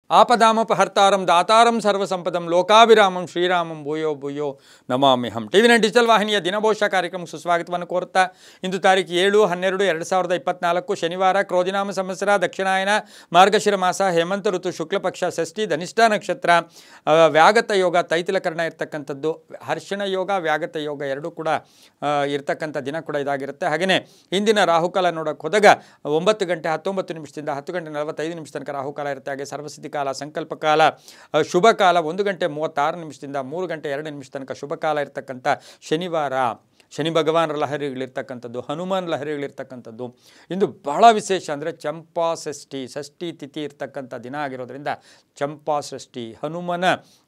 ಆಪದಾಮಪಹರ್ತಾರಂ ದಾತಾರಂ ಸರ್ವಸಂಪದಂ ಲೋಕಾಭಿರಾಮಂ ಶ್ರೀರಾಮಂ ಭೂಯೋ ಭೂಯೋ ನಮಾಮ್ಯಹಂ. ಟಿವಿ9 digital ವಾಹಿನಿಯ ದಿನಭೋಷ ಕಾರ್ಯಕ್ರಮಕ್ಕೆ ಸುಸ್ವಾಗತವನ್ನು ಕೋರುತ್ತಾ ಇಂದು ತಾರೀಕು 7/12/2024 ಶನಿವಾರ, ಕ್ರೋಧಿನಾಮ ಸಂವತ್ಸರ, ದಕ್ಷಿಣಾಯನ, ಮಾರ್ಗಶಿರ ಮಾಸ, ಹೇಮಂತ ಋತು, ಶುಕ್ಲ ಪಕ್ಷ, ಷಷ್ಠಿ, ಧನಿಷ್ಠ ನಕ್ಷತ್ರ, ವ್ಯಾಗತ ಯೋಗ, ತೈತಿಲಕರಣ ಇರ್ತಕ್ಕಂಥದ್ದು, ಹರ್ಷಣ ಯೋಗ, ವ್ಯಾಗತ ಯೋಗ ಎರಡೂ ಕೂಡ ಇರ್ತಕ್ಕಂಥ ದಿನ ಕೂಡ ಇದಾಗಿರುತ್ತೆ. ಹಾಗೆಯೇ ಇಂದಿನ ರಾಹುಕಾಲ ನೋಡೋಕೆ ಹೋದಾಗ 9:19 10:45 ತನಕ ರಾಹುಕಾಲ ಇರುತ್ತೆ. ಹಾಗೆ ಸರ್ವಸಿದ್ಧಿ ಕಾಲ, ಸಂಕಲ್ಪ ಕಾಲ, ಶುಭ ಕಾಲ 1:36 3:2 ತನಕ ಶುಭ ಕಾಲ ಇರ್ತಕ್ಕಂಥ ಶನಿವಾರ. ಶನಿ ಭಗವಾನರ ಲಹರಿಗಳಿರ್ತಕ್ಕಂಥದ್ದು, ಹನುಮಾನ್ ಲಹರಿಗಳಿರ್ತಕ್ಕಂಥದ್ದು. ಇಂದು ಬಹಳ ವಿಶೇಷ ಅಂದರೆ ಚಂಪಾ ಷಷ್ಠಿ ತಿಥಿ ಇರ್ತಕ್ಕಂಥ ದಿನ ಆಗಿರೋದ್ರಿಂದ ಚಂಪಾ ಷಷ್ಠಿ ಹನುಮನ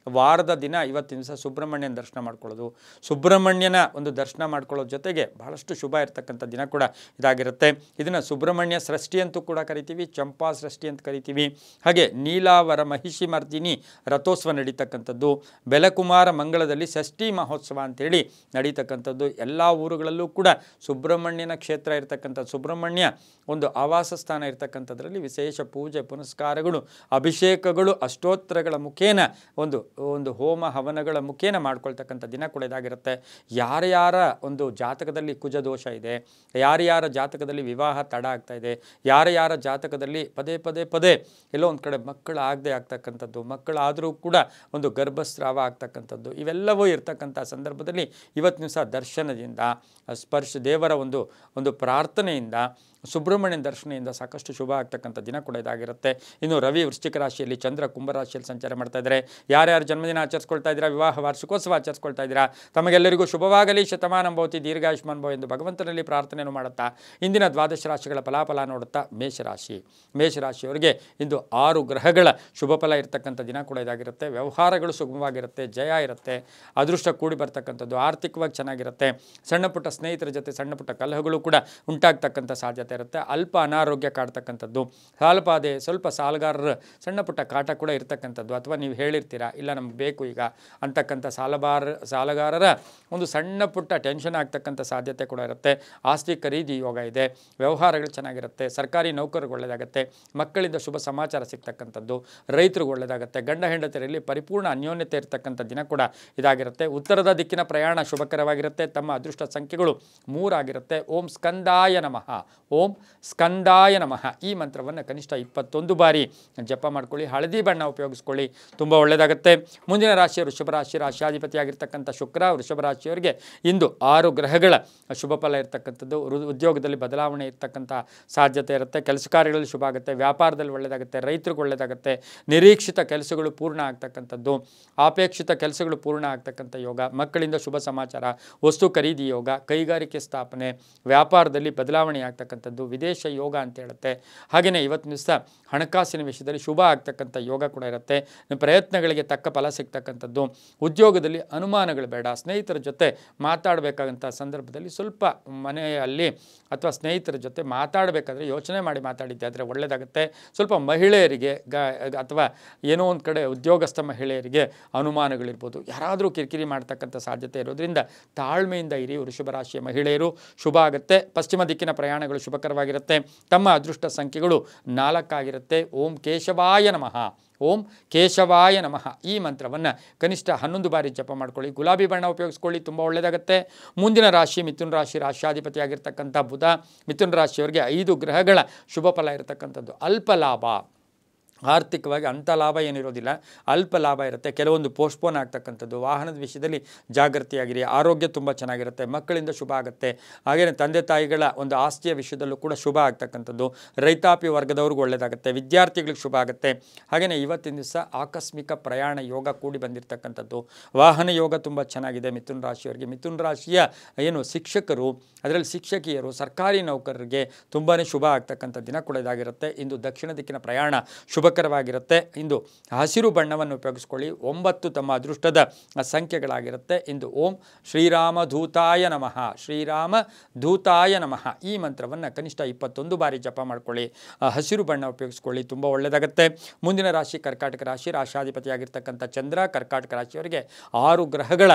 ವಾರದ ದಿನ. ಇವತ್ತಿನ ದಿವಸ ಸುಬ್ರಹ್ಮಣ್ಯನ ದರ್ಶನ ಮಾಡ್ಕೊಳ್ಳೋದು, ಸುಬ್ರಹ್ಮಣ್ಯನ ಒಂದು ದರ್ಶನ ಮಾಡ್ಕೊಳ್ಳೋದ್ರ ಜೊತೆಗೆ ಬಹಳಷ್ಟು ಶುಭ ಇರ್ತಕ್ಕಂಥ ದಿನ ಕೂಡ ಇದಾಗಿರುತ್ತೆ. ಇದನ್ನು ಸುಬ್ರಹ್ಮಣ್ಯ ಸೃಷ್ಟಿ ಅಂತೂ ಕೂಡ ಕರಿತೀವಿ, ಚಂಪಾ ಸೃಷ್ಟಿ ಅಂತ ಕರಿತೀವಿ. ಹಾಗೆ ನೀಲಾವರ ಮಹಿಷಿ ಮರ್ದಿನಿ ರಥೋತ್ಸವ ನಡೀತಕ್ಕಂಥದ್ದು, ಬೆಲಕುಮಾರ ಮಂಗಳದಲ್ಲಿ ಷಷ್ಠಿ ಮಹೋತ್ಸವ ಅಂತೇಳಿ ನಡೀತಕ್ಕಂಥದ್ದು. ಎಲ್ಲ ಊರುಗಳಲ್ಲೂ ಕೂಡ ಸುಬ್ರಹ್ಮಣ್ಯನ ಕ್ಷೇತ್ರ ಇರ್ತಕ್ಕಂಥ ಸುಬ್ರಹ್ಮಣ್ಯ ಒಂದು ಆವಾಸ ಸ್ಥಾನ ಇರ್ತಕ್ಕಂಥದ್ರಲ್ಲಿ ವಿಶೇಷ ಪೂಜೆ ಪುನಸ್ಕಾರಗಳು, ಅಭಿಷೇಕಗಳು, ಅಷ್ಟೋತ್ತರಗಳ ಮುಖೇನ ಒಂದು ಹೋಮ ಹವನಗಳ ಮುಖೇನ ಮಾಡ್ಕೊಳ್ತಕ್ಕಂಥ ದಿನ ಕೂಡ ಇದಾಗಿರುತ್ತೆ. ಯಾರ್ಯಾರ ಒಂದು ಜಾತಕದಲ್ಲಿ ಕುಜ ದೋಷ ಇದೆ, ಯಾರ್ಯಾರ ಜಾತಕದಲ್ಲಿ ವಿವಾಹ ತಡ ಆಗ್ತಾ ಇದೆ, ಯಾರ್ಯಾರ ಜಾತಕದಲ್ಲಿ ಪದೇ ಎಲ್ಲೋ ಒಂದು ಕಡೆ ಮಕ್ಕಳಾಗದೆ ಆಗ್ತಕ್ಕಂಥದ್ದು, ಮಕ್ಕಳಾದರೂ ಕೂಡ ಒಂದು ಗರ್ಭಸ್ರಾವ ಆಗ್ತಕ್ಕಂಥದ್ದು, ಇವೆಲ್ಲವೂ ಇರ್ತಕ್ಕಂಥ ಸಂದರ್ಭದಲ್ಲಿ ಇವತ್ತಿನ ದಿವಸ ದರ್ಶನದಿಂದ, ಸ್ಪರ್ಶ ದೇವರ ಒಂದು ಪ್ರಾರ್ಥನೆಯಿಂದ, ಸುಬ್ರಹ್ಮಣ್ಯನ ದರ್ಶನದಿಂದ ಸಾಕಷ್ಟು ಶುಭ ಆಗ್ತಕ್ಕಂಥ ದಿನ ಕೂಡ ಇದಾಗಿರುತ್ತೆ. ಇನ್ನು ರವಿ ವೃಶ್ಚಿಕ ರಾಶಿಯಲ್ಲಿ, ಚಂದ್ರ ಕುಂಭರಾಶಿಯಲ್ಲಿ ಸಂಚಾರ ಮಾಡ್ತಾ ಇದ್ದಾರೆ. ಯಾರ್ಯಾರು ಜನ್ಮದಿನ ಆಚರಿಸ್ಕೊಳ್ತಾ ಇದ್ದೀರಾ, ವಿವಾಹ ವಾರ್ಷಿಕೋತ್ಸವ ಆಚರಿಸ್ಕೊಳ್ತಾ ಇದ್ದೀರಾ, ತಮಗೆಲ್ಲರಿಗೂ ಶುಭವಾಗಲಿ, ಶತಮಾನಂ ಭವತಿ, ದೀರ್ಘಾಯುಷ್ಮಾನ್ ಭವ ಎಂದು ಭಗವಂತನಲ್ಲಿ ಪ್ರಾರ್ಥನೆಯನ್ನು ಮಾಡುತ್ತಾ ಇಂದಿನ ದ್ವಾದಶ ರಾಶಿಗಳ ಫಲಾಫಲ ನೋಡುತ್ತಾ ಮೇಷರಾಶಿಯವರಿಗೆ ಇಂದು 6 ಗ್ರಹಗಳ ಶುಭ ಫಲ ಇರತಕ್ಕಂಥ ದಿನ ಕೂಡ ಇದಾಗಿರುತ್ತೆ. ವ್ಯವಹಾರಗಳು ಸುಗಮವಾಗಿರುತ್ತೆ, ಜಯ ಇರುತ್ತೆ, ಅದೃಷ್ಟ ಕೂಡಿ ಬರ್ತಕ್ಕಂಥದ್ದು, ಆರ್ಥಿಕವಾಗಿ ಚೆನ್ನಾಗಿರುತ್ತೆ. ಸಣ್ಣ ಪುಟ್ಟ ಸ್ನೇಹಿತರ ಜೊತೆ ಸಣ್ಣ ಪುಟ್ಟ ಕಲಹಗಳು ಕೂಡ ಉಂಟಾಗ್ತಕ್ಕಂಥ ಸಾಧ್ಯತೆ ಇರುತ್ತೆ. ಅಲ್ಪ ಅನಾರೋಗ್ಯ ಕಾಡ್ತಕ್ಕಂಥದ್ದು, ಸಾಲಬಾಧೆ, ಸ್ವಲ್ಪ ಸಾಲಗಾರರ ಸಣ್ಣ ಪುಟ್ಟ ಕಾಟ ಕೂಡ ಇರ್ತಕ್ಕಂಥದ್ದು, ಅಥವಾ ನೀವು ಹೇಳಿರ್ತೀರಾ ಇಲ್ಲ ನಮ್ಗೆ ಬೇಕು ಈಗ ಅಂತಕ್ಕಂಥ ಸಾಲಗಾರರ ಒಂದು ಸಣ್ಣ ಪುಟ್ಟ ಟೆನ್ಷನ್ ಆಗ್ತಕ್ಕಂಥ ಸಾಧ್ಯತೆ ಕೂಡ ಇರುತ್ತೆ. ಆಸ್ತಿ ಖರೀದಿ ಯೋಗ ಇದೆ, ವ್ಯವಹಾರಗಳು ಚೆನ್ನಾಗಿರುತ್ತೆ, ಸರ್ಕಾರಿ ನೌಕರರಿಗೆ ಒಳ್ಳೆಯದಾಗುತ್ತೆ, ಮಕ್ಕಳಿಂದ ಶುಭ ಸಮಾಚಾರ ಸಿಗ್ತಕ್ಕಂಥದ್ದು, ರೈತರಿಗೆ ಒಳ್ಳೆಯದಾಗುತ್ತೆ, ಗಂಡ ಹೆಂಡತಿಯರಲ್ಲಿ ಪರಿಪೂರ್ಣ ಅನ್ಯೋನ್ಯತೆ ಇರ್ತಕ್ಕಂಥ ದಿನ ಕೂಡ ಇದಾಗಿರುತ್ತೆ. ಉತ್ತರದ ದಿಕ್ಕಿನ ಪ್ರಯಾಣ ಶುಭಕರವಾಗಿರುತ್ತೆ. ತಮ್ಮ ಅದೃಷ್ಟ ಸಂಖ್ಯೆಗಳು 3 ಆಗಿರುತ್ತೆ. ಓಂ ಸ್ಕಂದಾಯ ನಮಃ, ಓಂ ಸ್ಕಂದಾಯ ನಮಃ ಈ ಮಂತ್ರವನ್ನು ಕನಿಷ್ಠ 21 ಬಾರಿ ಜಪ ಮಾಡ್ಕೊಳ್ಳಿ. ಹಳದಿ ಬಣ್ಣ ಉಪಯೋಗಿಸ್ಕೊಳ್ಳಿ, ತುಂಬ ಒಳ್ಳೆಯದಾಗುತ್ತೆ. ಮುಂದಿನ ರಾಶಿ ವೃಷಭ ರಾಶಿ, ರಾಶಿಯಾಧಿಪತಿಯಾಗಿರ್ತಕ್ಕಂಥ ಶುಕ್ರ. ವೃಷಭ ರಾಶಿಯವರಿಗೆ ಇಂದು 6 ಗ್ರಹಗಳ ಶುಭ ಫಲ ಇರ್ತಕ್ಕಂಥದ್ದು. ಉದ್ಯೋಗದಲ್ಲಿ ಬದಲಾವಣೆ ಇರ್ತಕ್ಕಂಥ ಸಾಧ್ಯತೆ ಇರುತ್ತೆ. ಕೆಲಸ ಕಾರ್ಯಗಳಲ್ಲಿ ಶುಭ ಆಗುತ್ತೆ, ವ್ಯಾಪಾರದಲ್ಲಿ ಒಳ್ಳೆಯದಾಗುತ್ತೆ, ರೈತರಿಗೆ ಒಳ್ಳೆಯದಾಗುತ್ತೆ, ನಿರೀಕ್ಷಿತ ಕೆಲಸಗಳು ಪೂರ್ಣ ಆಗ್ತಕ್ಕಂಥದ್ದು, ಅಪೇಕ್ಷಿತ ಕೆಲಸಗಳು ಪೂರ್ಣ ಆಗ್ತಕ್ಕಂಥ ಯೋಗ, ಮಕ್ಕಳಿಂದ ಶುಭ ಸಮಾಚಾರ, ವಸ್ತು ಖರೀದಿ ಯೋಗ, ಕೈಗಾರಿಕೆ ಸ್ಥಾಪನೆ, ವ್ಯಾಪಾರದಲ್ಲಿ ಬದಲಾವಣೆ ಆಗ್ತಕ್ಕಂಥದ್ದು, ವಿದೇಶ ಯೋಗ ಅಂತ ಹೇಳುತ್ತೆ. ಹಾಗೆಯೇ ಇವತ್ತಿನ ದಿವಸ ಹಣಕಾಸಿನ ವಿಷಯದಲ್ಲಿ ಶುಭ ಆಗ್ತಕ್ಕಂಥ ಯೋಗ ಕೂಡ ಇರುತ್ತೆ. ಪ್ರಯತ್ನಗಳಿಗೆ ತಕ್ಕ ಫಲ ಸಿಗ್ತಕ್ಕಂಥದ್ದು. ಉದ್ಯೋಗದಲ್ಲಿ ಅನುಮಾನಗಳು ಬೇಡ. ಸ್ನೇಹಿತರ ಜೊತೆ ಮಾತಾಡಬೇಕಾದಂಥ ಸಂದರ್ಭದಲ್ಲಿ ಸ್ವಲ್ಪ ಮನೆಯಲ್ಲಿ ಅಥವಾ ಸ್ನೇಹಿತರ ಜೊತೆ ಮಾತಾಡಬೇಕಾದ್ರೆ ಯೋಚನೆ ಮಾಡಿ ಮಾತಾಡಿದ್ದೆ ಆದರೆ ಒಳ್ಳೆಯದಾಗುತ್ತೆ. ಸ್ವಲ್ಪ ಮಹಿಳೆಯರಿಗೆ ಅಥವಾ ಏನೋ ಒಂದು ಕಡೆ ಉದ್ಯೋಗಸ್ಥ ಮಹಿಳೆಯರಿಗೆ ಅನುಮಾನಗಳಿರ್ಬೋದು, ಯಾರಾದರೂ ಕಿರಿಕಿರಿ ಮಾಡ್ತಕ್ಕಂಥ ಸಾಧ್ಯತೆ ಇರೋದ್ರಿಂದ ತಾಳ್ಮೆಯಿಂದ ಇರಿ. ವೃಷಭ ರಾಶಿಯ ಮಹಿಳೆಯರು ಶುಭ ಆಗುತ್ತೆ. ಪಶ್ಚಿಮ ದಿಕ್ಕಿನ ಪ್ರಯಾಣಗಳು ಶುಭಕರವಾಗಿರುತ್ತೆ. ತಮ್ಮ ಅದೃಷ್ಟ ಸಂಖ್ಯೆಗಳು 4 ಆಗಿರುತ್ತೆ. ಓಂ ಕೇಶವಾಯ ನಮಃ, ಓಂ ಕೇಶವಾಯ ನಮಃ ಈ ಮಂತ್ರವನ್ನು ಕನಿಷ್ಠ 11 ಬಾರಿ ಜಪ ಮಾಡ್ಕೊಳ್ಳಿ. ಗುಲಾಬಿ ಬಣ್ಣ ಉಪಯೋಗಿಸ್ಕೊಳ್ಳಿ, ತುಂಬ ಒಳ್ಳೆಯದಾಗುತ್ತೆ. ಮುಂದಿನ ರಾಶಿ ಮಿಥುನ ರಾಶಿ, ರಾಶಿಯಾಧಿಪತಿಯಾಗಿರ್ತಕ್ಕಂಥ ಬುಧ. ಮಿಥುನ ರಾಶಿಯವರಿಗೆ 5 ಗ್ರಹಗಳ ಶುಭ ಫಲ ಇರತಕ್ಕಂಥದ್ದು. ಅಲ್ಪ ಲಾಭ, ಆರ್ಥಿಕವಾಗಿ ಅಂಥ ಲಾಭ ಏನಿರೋದಿಲ್ಲ, ಅಲ್ಪ ಲಾಭ ಇರುತ್ತೆ. ಕೆಲವೊಂದು ಪೋಸ್ಟ್ಪೋನ್ ಆಗ್ತಕ್ಕಂಥದ್ದು, ವಾಹನದ ವಿಷಯದಲ್ಲಿ ಜಾಗೃತಿಯಾಗಿರಿ. ಆರೋಗ್ಯ ತುಂಬ ಚೆನ್ನಾಗಿರುತ್ತೆ, ಮಕ್ಕಳಿಂದ ಶುಭ ಆಗುತ್ತೆ. ಹಾಗೆಯೇ ತಂದೆ ತಾಯಿಗಳ ಒಂದು ಆಸ್ತಿಯ ವಿಷಯದಲ್ಲೂ ಕೂಡ ಶುಭ ಆಗ್ತಕ್ಕಂಥದ್ದು. ರೈತಾಪಿ ವರ್ಗದವ್ರಿಗೂ ಒಳ್ಳೆಯದಾಗುತ್ತೆ, ವಿದ್ಯಾರ್ಥಿಗಳಿಗೆ ಶುಭ ಆಗುತ್ತೆ. ಹಾಗೆಯೇ ಇವತ್ತಿನ ದಿವಸ ಆಕಸ್ಮಿಕ ಪ್ರಯಾಣ ಯೋಗ ಕೂಡಿ ಬಂದಿರತಕ್ಕಂಥದ್ದು. ವಾಹನ ಯೋಗ ತುಂಬ ಚೆನ್ನಾಗಿದೆ ಮಿಥುನ ರಾಶಿಯವರಿಗೆ. ಮಿಥುನ ರಾಶಿಯ ಶಿಕ್ಷಕರು, ಅದರಲ್ಲಿ ಶಿಕ್ಷಕಿಯರು, ಸರ್ಕಾರಿ ನೌಕರರಿಗೆ ತುಂಬಾ ಶುಭ ಆಗ್ತಕ್ಕಂಥ ದಿನ ಕೂಡ ಇದಾಗಿರುತ್ತೆ. ಇಂದು ದಕ್ಷಿಣ ದಿಕ್ಕಿನ ಪ್ರಯಾಣ ಶುಭಕರವಾಗಿರುತ್ತೆ. ಇಂದು ಹಸಿರು ಬಣ್ಣವನ್ನು ಉಪಯೋಗಿಸ್ಕೊಳ್ಳಿ. 9 ತಮ್ಮ ಅದೃಷ್ಟದ ಸಂಖ್ಯೆಗಳಾಗಿರುತ್ತೆ. ಇಂದು ಓಂ ಶ್ರೀರಾಮ ಧೂತಾಯ ನಮಃ, ಶ್ರೀರಾಮ ಧೂತಾಯ ನಮಃ ಈ ಮಂತ್ರವನ್ನು ಕನಿಷ್ಠ 21 ಬಾರಿ ಜಪ ಮಾಡ್ಕೊಳ್ಳಿ. ಹಸಿರು ಬಣ್ಣ ಉಪಯೋಗಿಸ್ಕೊಳ್ಳಿ, ತುಂಬ ಒಳ್ಳೆಯದಾಗುತ್ತೆ. ಮುಂದಿನ ರಾಶಿ ಕರ್ಕಾಟಕ ರಾಶಿ, ರಾಶಿಯಾಧಿಪತಿಯಾಗಿರ್ತಕ್ಕಂಥ ಚಂದ್ರ. ಕರ್ಕಾಟಕ ರಾಶಿಯವರಿಗೆ 6 ಗ್ರಹಗಳ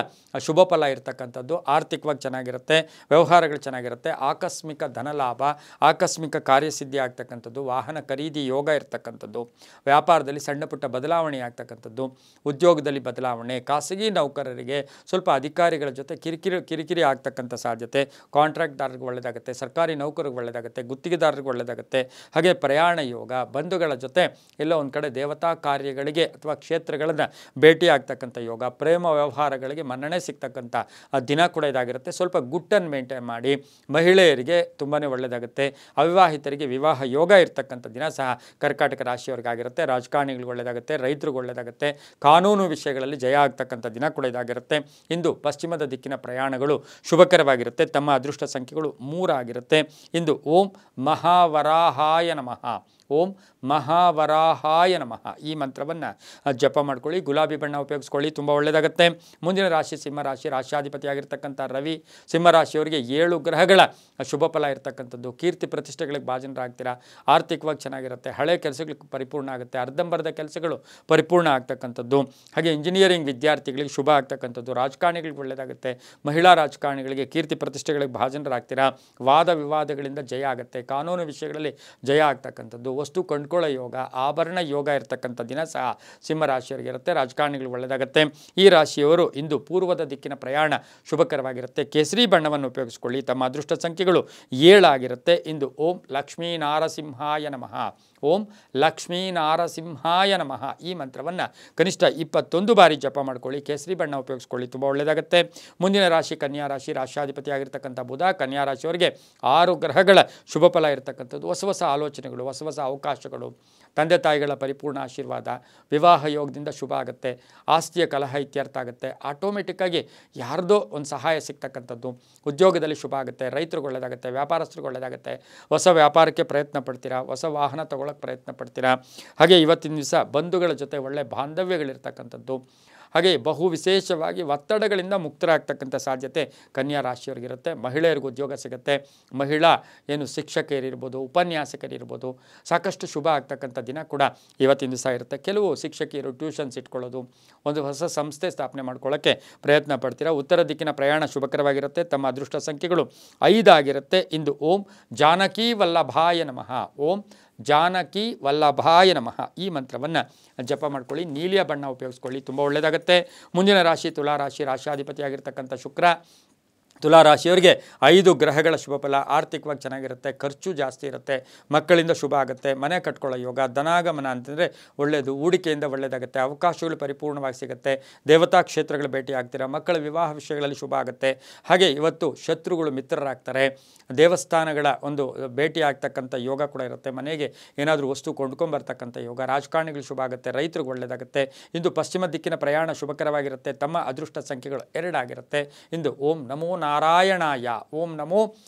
ಶುಭ ಫಲ ಇರತಕ್ಕಂಥದ್ದು. ಆರ್ಥಿಕವಾಗಿ ಚೆನ್ನಾಗಿರುತ್ತೆ, ವ್ಯವಹಾರಗಳು ಚೆನ್ನಾಗಿರುತ್ತೆ, ಆಕಸ್ಮಿಕ ಧನಲಾಭ, ಆಕಸ್ಮಿಕ ಕಾರ್ಯಸಿದ್ಧಿ ಆಗ್ತಕ್ಕಂಥದ್ದು, ವಾಹನ ಖರೀದಿ ಯೋಗ ಇರ್ತಕ್ಕಂಥದ್ದು. ವ್ಯಾಪಾರದಲ್ಲಿ ಸಣ್ಣ ಪುಟ್ಟ ಬದಲಾವಣೆ ಆಗ್ತಕ್ಕಂಥದ್ದು, ಉದ್ಯೋಗದಲ್ಲಿ ಬದಲಾವಣೆ, ಖಾಸಗಿ ನೌಕರರಿಗೆ ಸ್ವಲ್ಪ ಅಧಿಕಾರಿಗಳ ಜೊತೆ ಕಿರಿಕಿರಿ ಆಗ್ತಕ್ಕಂಥ ಸಾಧ್ಯತೆ, ಕಾಂಟ್ರಾಕ್ಟ್ದಾರರಿಗೆ ಒಳ್ಳೆಯದಾಗುತ್ತೆ, ಸರ್ಕಾರಿ ನೌಕರಿಗೆ ಒಳ್ಳೆಯದಾಗುತ್ತೆ, ಗುತ್ತಿಗೆದಾರರಿಗೆ ಒಳ್ಳೆಯದಾಗುತ್ತೆ. ಹಾಗೆ ಪ್ರಯಾಣ ಯೋಗ, ಬಂಧುಗಳ ಜೊತೆ ಎಲ್ಲೋ ಒಂದು ಕಡೆ ದೇವತಾ ಕಾರ್ಯಗಳಿಗೆ ಅಥವಾ ಕ್ಷೇತ್ರಗಳನ್ನು ಭೇಟಿ ಆಗ್ತಕ್ಕಂಥ ಯೋಗ, ಪ್ರೇಮ ವ್ಯವಹಾರಗಳಿಗೆ ಮನ್ನಣೆ ಸಿಗ್ತಕ್ಕಂಥ ದಿನ ಕೂಡ ಇದಾಗಿರುತ್ತೆ. ಸ್ವಲ್ಪ ಗುಟ್ಟನ್ನು ಮೇಂಟೈನ್ ಮಾಡಿ. ಮಹಿಳೆಯರಿಗೆ ತುಂಬಾ ಒಳ್ಳೆಯದಾಗುತ್ತೆ. ಅವಿವಾಹಿತರಿಗೆ ವಿವಾಹ ಯೋಗ ಇರ್ತಕ್ಕಂಥ ದಿನ ಸಹ ಕರ್ಕಾಟಕ ರಾಶಿಯವರಿಗಾಗಿರುತ್ತೆ. ರಾಜಕಾರಣಿಗಳಿಗೆ ಒಳ್ಳೆಯದಾಗುತ್ತೆ, ರೈತರಿಗೆ ಒಳ್ಳೆಯದಾಗುತ್ತೆ, ಕಾನೂನು ವಿಷಯಗಳಲ್ಲಿ ಜಯ ಆಗ್ತಕ್ಕಂಥ ದಿನ ಕೂಡ ಇದಾಗಿರುತ್ತೆ. ಇಂದು ಪಶ್ಚಿಮದ ದಿಕ್ಕಿನ ಪ್ರಯಾಣಗಳು ಶುಭಕರವಾಗಿರುತ್ತೆ. ತಮ್ಮ ಅದೃಷ್ಟ ಸಂಖ್ಯೆಗಳು 3 ಆಗಿರುತ್ತೆ. ಇಂದು ಓಂ ಮಹಾವರಾಹಾಯ ನಮಃ, ಓಂ ಮಹಾವರಾಹಾಯ ನಮಃ ಈ ಮಂತ್ರವನ್ನು ಜಪ ಮಾಡ್ಕೊಳ್ಳಿ. ಗುಲಾಬಿ ಬಣ್ಣ ಉಪಯೋಗಿಸ್ಕೊಳ್ಳಿ, ತುಂಬ ಒಳ್ಳೆಯದಾಗುತ್ತೆ. ಮುಂದಿನ ರಾಶಿ ಸಿಂಹರಾಶಿ, ರಾಶಿಯಾಧಿಪತಿಯಾಗಿರ್ತಕ್ಕಂಥ ರವಿ. ಸಿಂಹರಾಶಿಯವರಿಗೆ 7 ಗ್ರಹಗಳ ಶುಭ ಫಲ ಇರತಕ್ಕಂಥದ್ದು. ಕೀರ್ತಿ ಪ್ರತಿಷ್ಠೆಗಳಿಗೆ ಭಾಜನರಾಗ್ತೀರಾ, ಆರ್ಥಿಕವಾಗಿ ಚೆನ್ನಾಗಿರುತ್ತೆ, ಹಳೆ ಕೆಲಸಗಳಿಗೆ ಪರಿಪೂರ್ಣ ಆಗುತ್ತೆ, ಅರ್ಧಂಬರ್ಧ ಕೆಲಸಗಳು ಪರಿಪೂರ್ಣ ಆಗ್ತಕ್ಕಂಥದ್ದು. ಹಾಗೆ ಇಂಜಿನಿಯರಿಂಗ್ ವಿದ್ಯಾರ್ಥಿಗಳಿಗೆ ಶುಭ ಆಗ್ತಕ್ಕಂಥದ್ದು, ರಾಜಕಾರಣಿಗಳಿಗೆ ಒಳ್ಳೆಯದಾಗುತ್ತೆ, ಮಹಿಳಾ ರಾಜಕಾರಣಿಗಳಿಗೆ ಕೀರ್ತಿ ಪ್ರತಿಷ್ಠೆಗಳಿಗೆ ಭಾಜನರಾಗ್ತೀರಾ, ವಾದ ವಿವಾದಗಳಿಂದ ಜಯ ಆಗುತ್ತೆ, ಕಾನೂನು ವಿಷಯಗಳಲ್ಲಿ ಜಯ ಆಗ್ತಕ್ಕಂಥದ್ದು, ವಸ್ತು ಕೊಂಡ್ಕೊಳ್ಳೋ ಯೋಗ, ಆಭರಣ ಯೋಗ ಇರತಕ್ಕಂಥ ದಿನ ಸಹ ಸಿಂಹರಾಶಿಯವರಿಗೆ ಇರುತ್ತೆ. ರಾಜಕಾರಣಿಗಳು ಒಳ್ಳೆಯದಾಗುತ್ತೆ. ಈ ರಾಶಿಯವರು ಇಂದು ಪೂರ್ವದ ದಿಕ್ಕಿನ ಪ್ರಯಾಣ ಶುಭಕರವಾಗಿರುತ್ತೆ. ಕೇಸರಿ ಬಣ್ಣವನ್ನು ಉಪಯೋಗಿಸಿಕೊಳ್ಳಿ. ತಮ್ಮ ಅದೃಷ್ಟ ಸಂಖ್ಯೆಗಳು 7 ಆಗಿರುತ್ತೆ. ಇಂದು ಓಂ ಲಕ್ಷ್ಮೀ ನಾರಸಿಂಹಾಯ ನಮಃ, ಓಂ ಲಕ್ಷ್ಮೀ ನಾರಸಿಂಹಾಯ ನಮಃ ಈ ಮಂತ್ರವನ್ನು ಕನಿಷ್ಠ 21 ಬಾರಿ ಜಪ ಮಾಡ್ಕೊಳ್ಳಿ. ಕೇಸರಿ ಬಣ್ಣ ಉಪಯೋಗಿಸ್ಕೊಳ್ಳಿ, ತುಂಬ ಒಳ್ಳೆಯದಾಗುತ್ತೆ. ಮುಂದಿನ ರಾಶಿ ಕನ್ಯಾ ರಾಶಿ, ರಾಶಿಯಾಧಿಪತಿಯಾಗಿರ್ತಕ್ಕಂಥ ಬುಧ. ಕನ್ಯಾ ರಾಶಿಯವರಿಗೆ 6 ಗ್ರಹಗಳ ಶುಭ ಫಲ ಇರತಕ್ಕಂಥದ್ದು. ಹೊಸ ಆಲೋಚನೆಗಳು, ಹೊಸ ಅವಕಾಶಗಳು, ತಂದೆ ತಾಯಿಗಳ ಪರಿಪೂರ್ಣ ಆಶೀರ್ವಾದ, ವಿವಾಹ ಯೋಗದಿಂದ ಶುಭ ಆಗುತ್ತೆ, ಆಸ್ತಿಯ ಕಲಹ ಇತ್ಯರ್ಥ ಆಗುತ್ತೆ, ಆಟೋಮೆಟಿಕ್ಕಾಗಿ ಯಾರ್ದೋ ಒಂದು ಸಹಾಯ ಸಿಗ್ತಕ್ಕಂಥದ್ದು, ಉದ್ಯೋಗದಲ್ಲಿ ಶುಭ ಆಗುತ್ತೆ, ರೈತರಿಗೆ ಒಳ್ಳೆಯದಾಗುತ್ತೆ, ವ್ಯಾಪಾರಸ್ಥರಿಗೆ ಒಳ್ಳೆಯದಾಗುತ್ತೆ, ಹೊಸ ವ್ಯಾಪಾರಕ್ಕೆ ಪ್ರಯತ್ನ ಪಡ್ತೀರಾ, ಹೊಸ ವಾಹನ ತಗೊಳ್ಳೋಕ್ಕೆ ಪ್ರಯತ್ನ ಪಡ್ತೀರಾ. ಹಾಗೆ ಇವತ್ತಿನ ದಿವಸ ಬಂಧುಗಳ ಜೊತೆ ಒಳ್ಳೆಯ ಬಾಂಧವ್ಯಗಳಿರ್ತಕ್ಕಂಥದ್ದು. ಹಾಗೆ ಬಹು ವಿಶೇಷವಾಗಿ ಒತ್ತಡಗಳಿಂದ ಮುಕ್ತರಾಗ್ತಕ್ಕಂಥ ಸಾಧ್ಯತೆ ಕನ್ಯಾ ರಾಶಿಯವರಿಗಿರುತ್ತೆ. ಮಹಿಳೆಯರಿಗೂ ಉದ್ಯೋಗ ಸಿಗುತ್ತೆ. ಮಹಿಳಾ ಶಿಕ್ಷಕಿಯರಿರ್ಬೋದು, ಉಪನ್ಯಾಸಕರಿರ್ಬೋದು, ಸಾಕಷ್ಟು ಶುಭ ಆಗ್ತಕ್ಕಂಥ ದಿನ ಕೂಡ ಇವತ್ತಿನ ದಿವಸ ಇರುತ್ತೆ. ಕೆಲವು ಶಿಕ್ಷಕಿಯರು ಟ್ಯೂಷನ್ಸ್ ಇಟ್ಕೊಳ್ಳೋದು, ಒಂದು ಹೊಸ ಸಂಸ್ಥೆ ಸ್ಥಾಪನೆ ಮಾಡ್ಕೊಳ್ಳೋಕ್ಕೆ ಪ್ರಯತ್ನ ಪಡ್ತೀರಾ. ಉತ್ತರ ದಿಕ್ಕಿನ ಪ್ರಯಾಣ ಶುಭಕರವಾಗಿರುತ್ತೆ. ತಮ್ಮ ಅದೃಷ್ಟ ಸಂಖ್ಯೆಗಳು 5 ಆಗಿರುತ್ತೆ. ಇಂದು ಓಂ ಜಾನಕಿ ವಲ್ಲಭಾಯ ನಮಃ, ಓಂ ಜಾನಕಿ ವಲ್ಲಭಾಯ ನಮಃ ಈ ಮಂತ್ರವನ್ನು ಜಪ ಮಾಡ್ಕೊಳ್ಳಿ. ನೀಲಿಯ ಬಣ್ಣ ಉಪಯೋಗಿಸ್ಕೊಳ್ಳಿ, ತುಂಬ ಒಳ್ಳೆಯದಾಗುತ್ತೆ. ಮುಂದಿನ ರಾಶಿ ತುಲಾರಾಶಿ, ರಾಶಿಯಾಧಿಪತಿಯಾಗಿರ್ತಕ್ಕಂಥ ಶುಕ್ರ. ತುಲಾರಾಶಿಯವರಿಗೆ 5 ಗ್ರಹಗಳ ಶುಭ ಫಲ. ಆರ್ಥಿಕವಾಗಿ ಚೆನ್ನಾಗಿರುತ್ತೆ, ಖರ್ಚು ಜಾಸ್ತಿ ಇರುತ್ತೆ, ಮಕ್ಕಳಿಂದ ಶುಭ ಆಗುತ್ತೆ, ಮನೆ ಕಟ್ಕೊಳ್ಳೋ ಯೋಗ, ಧನಾಗಮನ ಅಂತಂದರೆ ಒಳ್ಳೆಯದು, ಹೂಡಿಕೆಯಿಂದ ಒಳ್ಳೆಯದಾಗುತ್ತೆ, ಅವಕಾಶಗಳು ಪರಿಪೂರ್ಣವಾಗಿ ಸಿಗುತ್ತೆ, ದೇವತಾ ಕ್ಷೇತ್ರಗಳು ಭೇಟಿ ಆಗ್ತೀರಾ, ಮಕ್ಕಳ ವಿವಾಹ ವಿಷಯಗಳಲ್ಲಿ ಶುಭ ಆಗುತ್ತೆ. ಹಾಗೆ ಇವತ್ತು ಶತ್ರುಗಳು ಮಿತ್ರರಾಗ್ತಾರೆ, ದೇವಸ್ಥಾನಗಳ ಒಂದು ಭೇಟಿ ಆಗ್ತಕ್ಕಂಥ ಯೋಗ ಕೂಡ ಇರುತ್ತೆ, ಮನೆಗೆ ಏನಾದರೂ ವಸ್ತು ಕೊಂಡ್ಕೊಂಬರ್ತಕ್ಕಂಥ ಯೋಗ, ರಾಜಕಾರಣಿಗಳು ಶುಭ ಆಗುತ್ತೆ, ರೈತರಿಗೆ ಒಳ್ಳೆಯದಾಗುತ್ತೆ. ಇಂದು ಪಶ್ಚಿಮ ದಿಕ್ಕಿನ ಪ್ರಯಾಣ ಶುಭಕರವಾಗಿರುತ್ತೆ. ತಮ್ಮ ಅದೃಷ್ಟ ಸಂಖ್ಯೆಗಳು 2 ಆಗಿರುತ್ತೆ. ಇಂದು ಓಂ ನಮೋ ನಾರಾಯಣಾಯ, ಓಂ ನಮೋ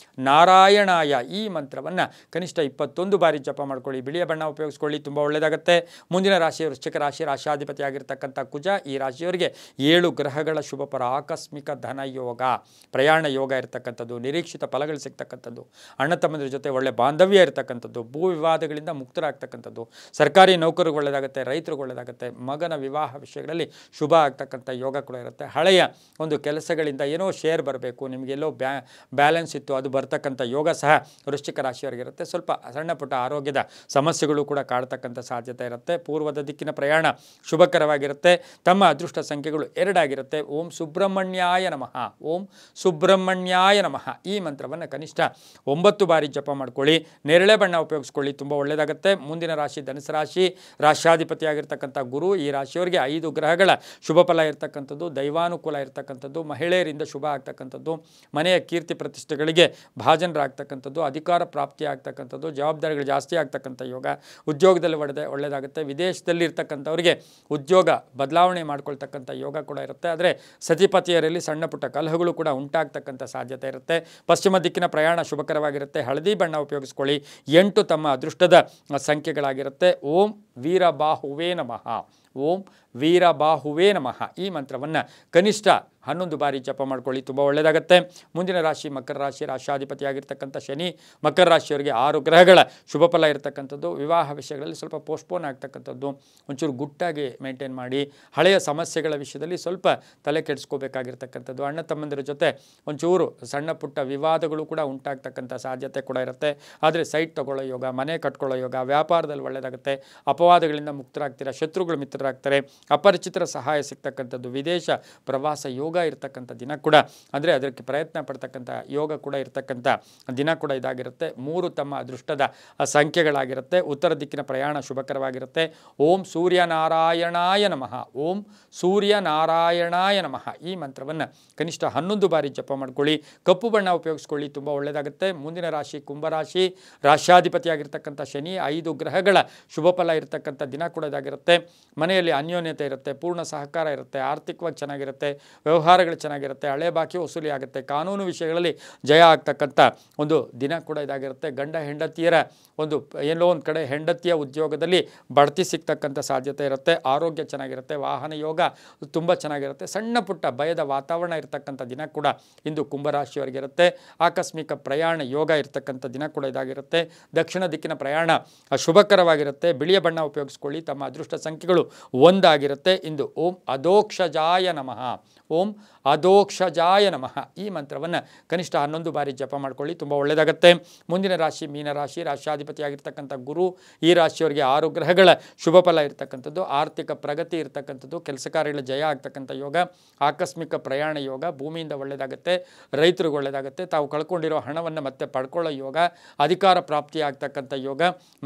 ನಾರಾಯಣಾಯ ಈ ಮಂತ್ರವನ್ನು ಕನಿಷ್ಠ 21 ಬಾರಿ ಜಪ ಮಾಡ್ಕೊಳ್ಳಿ. ಬಿಳಿಯ ಬಣ್ಣ ಉಪಯೋಗಿಸ್ಕೊಳ್ಳಿ, ತುಂಬ ಒಳ್ಳೆಯದಾಗುತ್ತೆ. ಮುಂದಿನ ರಾಶಿ ವೃಶ್ಚಿಕ ರಾಶಿ, ರಾಶಿಯಾಧಿಪತಿಯಾಗಿರ್ತಕ್ಕಂಥ ಕುಜ. ಈ ರಾಶಿಯವರಿಗೆ 7 ಗ್ರಹಗಳ ಶುಭ ಫಲ. ಆಕಸ್ಮಿಕ ಧನ ಯೋಗ, ಪ್ರಯಾಣ ಯೋಗ ಇರತಕ್ಕಂಥದ್ದು, ನಿರೀಕ್ಷಿತ ಫಲಗಳು ಸಿಗ್ತಕ್ಕಂಥದ್ದು, ಅಣ್ಣ ತಮ್ಮಂದಿರ ಜೊತೆ ಒಳ್ಳೆ ಬಾಂಧವ್ಯ ಇರತಕ್ಕಂಥದ್ದು, ಭೂ ವಿವಾದಗಳಿಂದ ಮುಕ್ತರಾಗ್ತಕ್ಕಂಥದ್ದು, ಸರ್ಕಾರಿ ನೌಕರಿಗೆ ಒಳ್ಳೆಯದಾಗುತ್ತೆ, ರೈತರಿಗೆ ಒಳ್ಳೆಯದಾಗುತ್ತೆ, ಮಗನ ವಿವಾಹ ವಿಷಯಗಳಲ್ಲಿ ಶುಭ ಆಗ್ತಕ್ಕಂಥ ಯೋಗ ಕೂಡ ಇರುತ್ತೆ. ಹಳೆಯ ಒಂದು ಕೆಲಸಗಳಿಂದ ಏನೋ ಶೇರ್ ಬರಬೇಕು, ನಿಮಗೆಲ್ಲೋ ಬ್ಯಾಲೆನ್ಸ್ ಇತ್ತು, ಅದು ಬರ್ತಕ್ಕಂಥ ಯೋಗ ಸಹ ವೃಶ್ಚಿಕ ರಾಶಿಯವರಿಗಿರುತ್ತೆ. ಸ್ವಲ್ಪ ಸಣ್ಣ ಪುಟ್ಟ ಆರೋಗ್ಯದ ಸಮಸ್ಯೆಗಳು ಕೂಡ ಕಾಡ್ತಕ್ಕಂಥ ಸಾಧ್ಯತೆ ಇರುತ್ತೆ. ಪೂರ್ವದ ದಿಕ್ಕಿನ ಪ್ರಯಾಣ ಶುಭಕರವಾಗಿರುತ್ತೆ. ತಮ್ಮ ಅದೃಷ್ಟ ಸಂಖ್ಯೆಗಳು 2 ಆಗಿರುತ್ತೆ. ಓಂ ಸುಬ್ರಹ್ಮಣ್ಯಾಯ ನಮಃ, ಓಂ ಸುಬ್ರಹ್ಮಣ್ಯಾಯ ನಮಃ ಈ ಮಂತ್ರವನ್ನು ಕನಿಷ್ಠ 9 ಬಾರಿ ಜಪ ಮಾಡ್ಕೊಳ್ಳಿ. ನೇರಳೆ ಬಣ್ಣ ಉಪಯೋಗಿಸ್ಕೊಳ್ಳಿ, ತುಂಬ ಒಳ್ಳೆಯದಾಗುತ್ತೆ. ಮುಂದಿನ ರಾಶಿ ಧನುಸು ರಾಶಿ, ರಾಶಿಯಾಧಿಪತಿಯಾಗಿರ್ತಕ್ಕಂಥ ಗುರು. ಈ ರಾಶಿಯವರಿಗೆ 5 ಗ್ರಹಗಳ ಶುಭ ಫಲ ಇರತಕ್ಕಂಥದ್ದು, ದೈವಾನುಕೂಲ ಇರತಕ್ಕಂಥದ್ದು, ಮಹಿಳೆಯರಿಂದ ಶುಭ ಆಗ್ತಕ್ಕಂಥದ್ದು, ಮನೆಯ ಕೀರ್ತಿ ಪ್ರತಿಷ್ಠೆಗಳಿಗೆ ಭಾಜನರಾಗ್ತಕ್ಕಂಥದ್ದು, ಅಧಿಕಾರ ಪ್ರಾಪ್ತಿ ಆಗ್ತಕ್ಕಂಥದ್ದು, ಜವಾಬ್ದಾರಿಗಳು ಜಾಸ್ತಿ ಆಗ್ತಕ್ಕಂಥ ಯೋಗ, ಉದ್ಯೋಗದಲ್ಲಿ ಒಳ್ಳೆಯದಾಗುತ್ತೆ. ವಿದೇಶದಲ್ಲಿ ಇರ್ತಕ್ಕಂಥವರಿಗೆ ಉದ್ಯೋಗ ಬದಲಾವಣೆ ಮಾಡ್ಕೊಳ್ತಕ್ಕಂಥ ಯೋಗ ಕೂಡ ಇರುತ್ತೆ. ಆದರೆ ಸತಿಪತಿಯರಲ್ಲಿ ಸಣ್ಣ ಪುಟ್ಟ ಕಲಹಗಳು ಕೂಡ ಉಂಟಾಗ್ತಕ್ಕಂಥ ಸಾಧ್ಯತೆ ಇರುತ್ತೆ. ಪಶ್ಚಿಮ ದಿಕ್ಕಿನ ಪ್ರಯಾಣ ಶುಭಕರವಾಗಿರುತ್ತೆ. ಹಳದಿ ಬಣ್ಣ ಉಪಯೋಗಿಸ್ಕೊಳ್ಳಿ. 8 ತಮ್ಮ ಅದೃಷ್ಟದ ಸಂಖ್ಯೆಗಳಾಗಿರುತ್ತೆ. ಓಂ ವೀರಬಾಹುವೇ ನಮಃ, ಓಂ ವೀರಬಾಹುವೇ ನಮಃ ಈ ಮಂತ್ರವನ್ನು ಕನಿಷ್ಠ 11 ಬಾರಿ ಜಪ ಮಾಡ್ಕೊಳ್ಳಿ, ತುಂಬ ಒಳ್ಳೆಯದಾಗುತ್ತೆ. ಮುಂದಿನ ರಾಶಿ ಮಕರ ರಾಶಿ, ರಾಶಾಧಿಪತಿಯಾಗಿರ್ತಕ್ಕಂಥ ಶನಿ. ಮಕರ ರಾಶಿಯವರಿಗೆ 6 ಗ್ರಹಗಳ ಶುಭ ಫಲ ಇರತಕ್ಕಂಥದ್ದು. ವಿವಾಹ ವಿಷಯಗಳಲ್ಲಿ ಸ್ವಲ್ಪ ಪೋಸ್ಟ್ಪೋನ್ ಆಗ್ತಕ್ಕಂಥದ್ದು, ಒಂಚೂರು ಗುಟ್ಟಾಗಿ ಮೇಂಟೈನ್ ಮಾಡಿ. ಹಳೆಯ ಸಮಸ್ಯೆಗಳ ವಿಷಯದಲ್ಲಿ ಸ್ವಲ್ಪ ತಲೆ ಕೆಡಿಸ್ಕೋಬೇಕಾಗಿರ್ತಕ್ಕಂಥದ್ದು. ಅಣ್ಣ ತಮ್ಮಂದಿರ ಜೊತೆ ಒಂಚೂರು ಸಣ್ಣ ಪುಟ್ಟ ವಿವಾದಗಳು ಕೂಡ ಉಂಟಾಗ್ತಕ್ಕಂಥ ಸಾಧ್ಯತೆ ಕೂಡ ಇರುತ್ತೆ. ಆದರೆ ಸೈಟ್ ತಗೊಳ್ಳೋ ಯೋಗ, ಮನೆ ಕಟ್ಕೊಳ್ಳೋ ಯೋಗ, ವ್ಯಾಪಾರದಲ್ಲಿ ಒಳ್ಳೆಯದಾಗುತ್ತೆ. ಅಪವಾದಗಳಿಂದ ಮುಕ್ತರಾಗ್ತೀರಾ, ಶತ್ರುಗಳು ಮಿತ್ರರಾಗ್ತಾರೆ, ಅಪರಿಚಿತರ ಸಹಾಯ ಸಿಗ್ತಕ್ಕಂಥದ್ದು, ವಿದೇಶ ಪ್ರವಾಸ ಯೋಗ ಇರ್ತಕ್ಕಂಥ ದಿನ ಕೂಡ, ಅಂದರೆ ಅದಕ್ಕೆ ಪ್ರಯತ್ನ ಪಡ್ತಕ್ಕಂಥ ಯೋಗ ಕೂಡ ಇರ್ತಕ್ಕಂಥ ದಿನ ಕೂಡ ಇದಾಗಿರುತ್ತೆ. 3 ತಮ್ಮ ಅದೃಷ್ಟದ ಸಂಖ್ಯೆಗಳಾಗಿರುತ್ತೆ. ಉತ್ತರ ದಿಕ್ಕಿನ ಪ್ರಯಾಣ ಶುಭಕರವಾಗಿರುತ್ತೆ. ಓಂ ಸೂರ್ಯನಾರಾಯಣಾಯ ನಮಃ, ಓಂ ಸೂರ್ಯನಾರಾಯಣಾಯ ನಮಃ ಈ ಮಂತ್ರವನ್ನು ಕನಿಷ್ಠ 11 ಬಾರಿ ಜಪ ಮಾಡ್ಕೊಳ್ಳಿ. ಕಪ್ಪು ಬಣ್ಣ ಉಪಯೋಗಿಸ್ಕೊಳ್ಳಿ, ತುಂಬ ಒಳ್ಳೆಯದಾಗುತ್ತೆ. ಮುಂದಿನ ರಾಶಿ ಕುಂಭರಾಶಿ, ರಾಶ್ಯಾಧಿಪತಿಯಾಗಿರ್ತಕ್ಕಂಥ ಶನಿ. 5 ಗ್ರಹಗಳ ಶುಭ ಫಲ ಇರತಕ್ಕಂಥ ದಿನ ಕೂಡ ಇದಾಗಿರುತ್ತೆ. ಮನೆಯಲ್ಲಿ ಅನ್ಯೋನ್ಯತೆ ಇರುತ್ತೆ, ಪೂರ್ಣ ಸಹಕಾರ ಇರುತ್ತೆ, ಆರ್ಥಿಕವಾಗಿ ಚೆನ್ನಾಗಿರುತ್ತೆ, ವ್ಯವಹಾರಗಳು ಚೆನ್ನಾಗಿರುತ್ತೆ, ಹಳೆ ಬಾಕಿ ವಸೂಲಿ ಆಗುತ್ತೆ, ಕಾನೂನು ವಿಷಯಗಳಲ್ಲಿ ಜಯ ಆಗ್ತಕ್ಕಂಥ ಒಂದು ದಿನ ಕೂಡ ಇದಾಗಿರುತ್ತೆ. ಗಂಡ ಹೆಂಡತಿಯರ ಒಂದು ಎಲ್ಲೋ ಒಂದು ಕಡೆ ಹೆಂಡತಿಯ ಉದ್ಯೋಗದಲ್ಲಿ ಬಡ್ತಿ ಸಿಗ್ತಕ್ಕಂಥ ಸಾಧ್ಯತೆ ಇರುತ್ತೆ. ಆರೋಗ್ಯ ಚೆನ್ನಾಗಿರುತ್ತೆ, ವಾಹನ ಯೋಗ ತುಂಬ ಚೆನ್ನಾಗಿರುತ್ತೆ. ಸಣ್ಣ ಪುಟ್ಟ ಭಯದ ವಾತಾವರಣ ಇರತಕ್ಕಂಥ ದಿನ ಕೂಡ ಇಂದು ಕುಂಭರಾಶಿಯವರಿಗಿರುತ್ತೆ. ಆಕಸ್ಮಿಕ ಪ್ರಯಾಣ ಯೋಗ ಇರತಕ್ಕಂಥ ದಿನ ಕೂಡ ಇದಾಗಿರುತ್ತೆ. ದಕ್ಷಿಣ ದಿಕ್ಕಿನ ಪ್ರಯಾಣ ಶುಭಕರವಾಗಿರುತ್ತೆ. ಬಿಳಿಯ ಬಣ್ಣ ಉಪಯೋಗಿಸ್ಕೊಳ್ಳಿ. ತಮ್ಮ ಅದೃಷ್ಟ ಸಂಖ್ಯೆಗಳು 1 ಆಗಿರುತ್ತೆ. ಇಂದು ಓಂ ಅಧೋಕ್ಷಜಾಯ ನಮಃ, ಓಂ ಅಧೋಕ್ಷಜಾಯ ನಮಃ ಈ ಮಂತ್ರವನ್ನು ಕನಿಷ್ಠ 11 ಬಾರಿ ಜಪ ಮಾಡ್ಕೊಳ್ಳಿ, ತುಂಬ ಒಳ್ಳೆಯದಾಗುತ್ತೆ. ಮುಂದಿನ ರಾಶಿ ಮೀನರಾಶಿ, ರಾಶ್ಯಾಧಿಪತಿಯಾಗಿರ್ತಕ್ಕಂಥ ಗುರು. ಈ ರಾಶಿಯವರಿಗೆ 6 ಗ್ರಹಗಳ ಶುಭ ಫಲ ಇರತಕ್ಕಂಥದ್ದು. ಆರ್ಥಿಕ ಪ್ರಗತಿ ಇರತಕ್ಕಂಥದ್ದು, ಕೆಲಸ ಕಾರ್ಯಗಳ ಜಯ ಆಗ್ತಕ್ಕಂಥ ಯೋಗ, ಆಕಸ್ಮಿಕ ಪ್ರಯಾಣ ಯೋಗ, ಭೂಮಿಯಿಂದ ಒಳ್ಳೆಯದಾಗುತ್ತೆ, ರೈತರಿಗೆ ಒಳ್ಳೆಯದಾಗುತ್ತೆ, ತಾವು ಕಳ್ಕೊಂಡಿರೋ ಹಣವನ್ನು ಮತ್ತೆ ಪಡ್ಕೊಳ್ಳೋ ಯೋಗ, ಅಧಿಕಾರ ಪ್ರಾಪ್ತಿ ಆಗ್ತಕ್ಕಂಥ ಯೋಗ,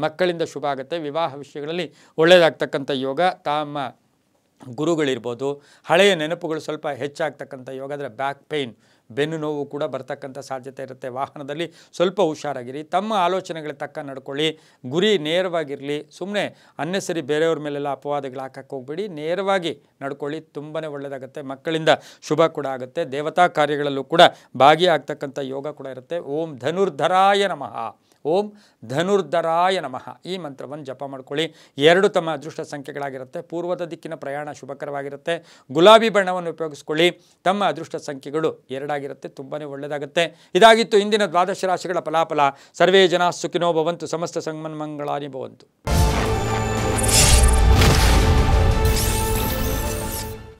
ಮಕ್ಕಳಿಂದ ಶುಭ ಆಗುತ್ತೆ, ವಿವಾಹ ವಿಷಯಗಳಲ್ಲಿ ಒಳ್ಳೆಯದಾಗ್ತಕ್ಕಂಥ ಯೋಗ, ತಮ್ಮ ಗುರುಗಳಿರ್ಬೋದು, ಹಳೆಯ ನೆನಪುಗಳು ಸ್ವಲ್ಪ ಹೆಚ್ಚಾಗ್ತಕ್ಕಂಥ ಯೋಗ, ಅಂದರೆ ಬ್ಯಾಕ್ ಪೇಯ್ನ್, ಬೆನ್ನು ನೋವು ಕೂಡ ಬರ್ತಕ್ಕಂಥ ಸಾಧ್ಯತೆ ಇರುತ್ತೆ. ವಾಹನದಲ್ಲಿ ಸ್ವಲ್ಪ ಹುಷಾರಾಗಿರಿ, ತಮ್ಮ ಆಲೋಚನೆಗಳಿಗೆ ತಕ್ಕ ನಡ್ಕೊಳ್ಳಿ, ಗುರಿ ನೇರವಾಗಿರಲಿ. ಸುಮ್ಮನೆ ಅನ್ನೆಸರಿ ಬೇರೆಯವ್ರ ಮೇಲೆಲ್ಲ ಅಪವಾದಗಳು ಹಾಕಕ್ಕೆ ಹೋಗ್ಬೇಡಿ, ನೇರವಾಗಿ ನಡ್ಕೊಳ್ಳಿ, ತುಂಬಾ ಒಳ್ಳೆಯದಾಗುತ್ತೆ. ಮಕ್ಕಳಿಂದ ಶುಭ ಕೂಡ ಆಗುತ್ತೆ. ದೇವತಾ ಕಾರ್ಯಗಳಲ್ಲೂ ಕೂಡ ಭಾಗಿಯಾಗ್ತಕ್ಕಂಥ ಯೋಗ ಕೂಡ ಇರುತ್ತೆ. ಓಂ ಧನುರ್ಧರಾಯ ನಮಃ, ಓಂ ಧನುರ್ಧರಾಯ ನಮಃ ಈ ಮಂತ್ರವನ್ನು ಜಪ ಮಾಡ್ಕೊಳ್ಳಿ. 2 ತಮ್ಮ ಅದೃಷ್ಟ ಸಂಖ್ಯೆಗಳಾಗಿರುತ್ತೆ. ಪೂರ್ವದ ದಿಕ್ಕಿನ ಪ್ರಯಾಣ ಶುಭಕರವಾಗಿರುತ್ತೆ. ಗುಲಾಬಿ ಬಣ್ಣವನ್ನು ಉಪಯೋಗಿಸ್ಕೊಳ್ಳಿ. ತಮ್ಮ ಅದೃಷ್ಟ ಸಂಖ್ಯೆಗಳು 2 ಆಗಿರುತ್ತೆ, ತುಂಬಾ ಒಳ್ಳೆಯದಾಗುತ್ತೆ. ಇದಾಗಿತ್ತು ಇಂದಿನ ದ್ವಾದಶ ರಾಶಿಗಳ ಫಲಾಫಲ. ಸರ್ವೇ ಜನ ಸುಖಿನೋ ಭವಂತು, ಸಮಸ್ತ ಸನ್ಮಂಗಳಾನಿ ಭವಂತು.